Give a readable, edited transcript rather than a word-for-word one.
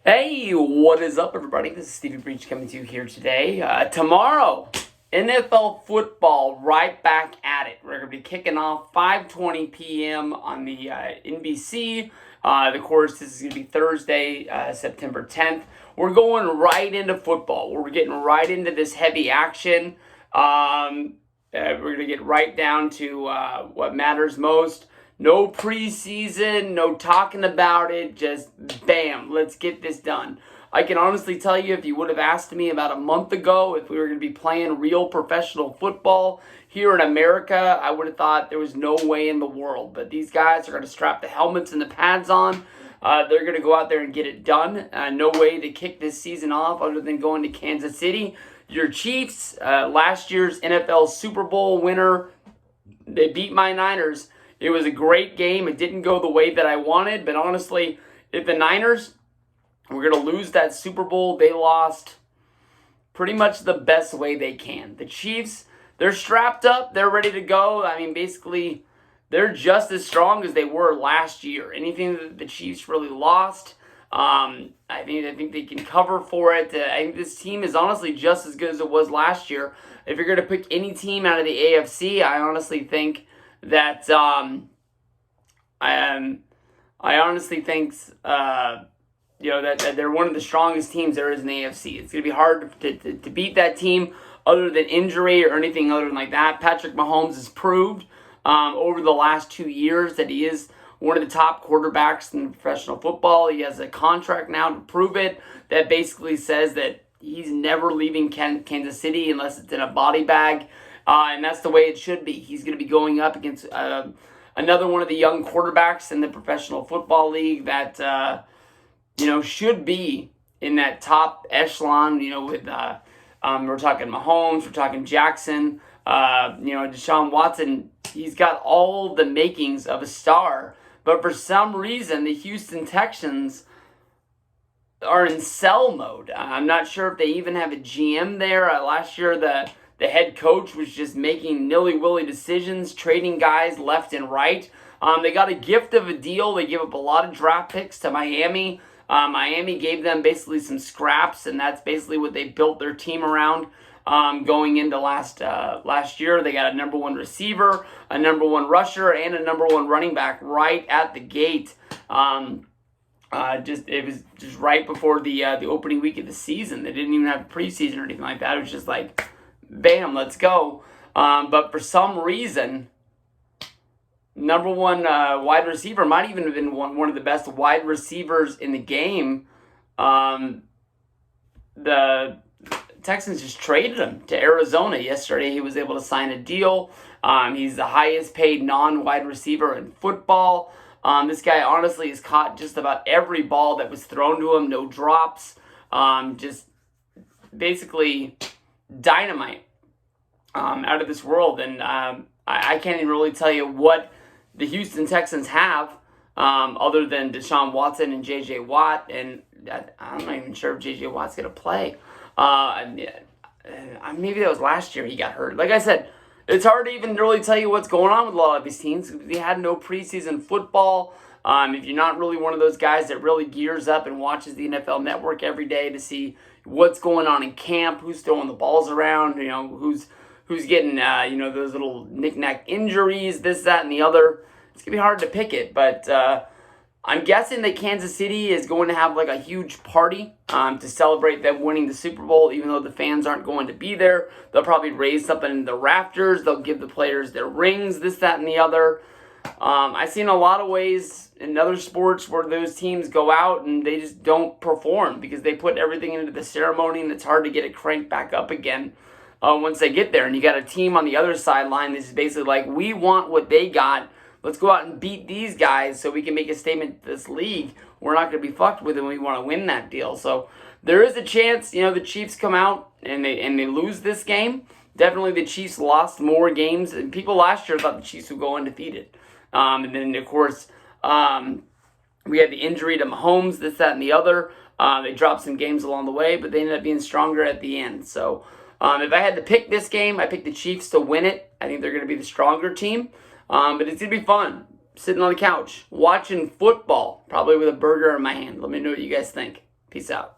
Hey, what is up, everybody? This is Stevie Breach coming to you here today. Tomorrow, NFL football, right back at it. We're going to be kicking off 5:20 p.m. on the NBC. Of course, this is going to be Thursday, September 10th. We're going right into football. We're getting right into this heavy action. We're going to get right down to what matters most. No preseason, no talking about it, just bam, let's get this done. I can honestly tell you, if you would have asked me about a month ago if we were going to be playing real professional football here in America, I would have thought there was no way in the world. But these guys are going to strap the helmets and the pads on. They're going to go out there and get it done. No way to kick this season off other than going to Kansas City. Your Chiefs, last year's NFL Super Bowl winner, they beat my Niners. It was a great game. It didn't go the way that I wanted, but honestly, if the Niners were going to lose that Super Bowl, they lost pretty much the best way they can. The Chiefs, they're strapped up. They're ready to go. I mean, basically, they're just as strong as they were last year. Anything that the Chiefs really lost, I think they can cover for it. I think this team is honestly just as good as it was last year. If you're going to pick any team out of the AFC, I honestly think that I honestly think that they're one of the strongest teams there is in the AFC. It's going to be hard to beat that team other than injury or anything other than like that. Patrick Mahomes has proved over the last 2 years that he is one of the top quarterbacks in professional football. He has a contract now to prove it that basically says that he's never leaving Kansas City unless it's in a body bag. And that's the way it should be. He's going to be going up against another one of the young quarterbacks in the professional football league that, should be in that top echelon, with, we're talking Mahomes, we're talking Jackson, Deshaun Watson. He's got all the makings of a star. But for some reason, the Houston Texans are in sell mode. I'm not sure if they even have a GM there. Last year, the head coach was just making nilly-willy decisions, trading guys left and right. They got a gift of a deal. They gave up a lot of draft picks to Miami. Miami gave them basically some scraps, and that's basically what they built their team around going into last year. They got a number one receiver, a number one rusher, and a number one running back right at the gate. It was just right before the opening week of the season. They didn't even have preseason or anything like that. It was just like, bam, let's go. But for some reason, number one wide receiver might even have been one of the best wide receivers in the game. The Texans just traded him to Arizona yesterday. He was able to sign a deal. He's the highest paid non-wide receiver in football. This guy honestly has caught just about every ball that was thrown to him. No drops. Just basically dynamite out of this world. And I can't even really tell you what the Houston Texans have other than Deshaun Watson and J.J. Watt. And I'm not even sure if J.J. Watt's going to play. Maybe that was last year he got hurt. Like I said, it's hard to even really tell you what's going on with a lot of these teams. They had no preseason football. If you're not really one of those guys that really gears up and watches the NFL Network every day to see what's going on in camp, who's throwing the balls around, who's getting, those little knick-knack injuries, this, that, and the other. It's going to be hard to pick it, but I'm guessing that Kansas City is going to have like a huge party to celebrate them winning the Super Bowl, even though the fans aren't going to be there. They'll probably raise something in the rafters. They'll give the players their rings, this, that, and the other. I've seen a lot of ways in other sports where those teams go out and they just don't perform because they put everything into the ceremony and it's hard to get it cranked back up again once they get there. And you got a team on the other sideline that's basically like, we want what they got. Let's go out and beat these guys so we can make a statement to this league. We're not going to be fucked with them. We want to win that deal. So there is a chance, the Chiefs come out and they lose this game. Definitely the Chiefs lost more games. And people last year thought the Chiefs would go undefeated. And then, of course, we had the injury to Mahomes, this, that, and the other. They dropped some games along the way, but they ended up being stronger at the end. So if I had to pick this game, I picked the Chiefs to win it. I think they're going to be the stronger team. But it's going to be fun. Sitting on the couch, watching football, probably with a burger in my hand. Let me know what you guys think. Peace out.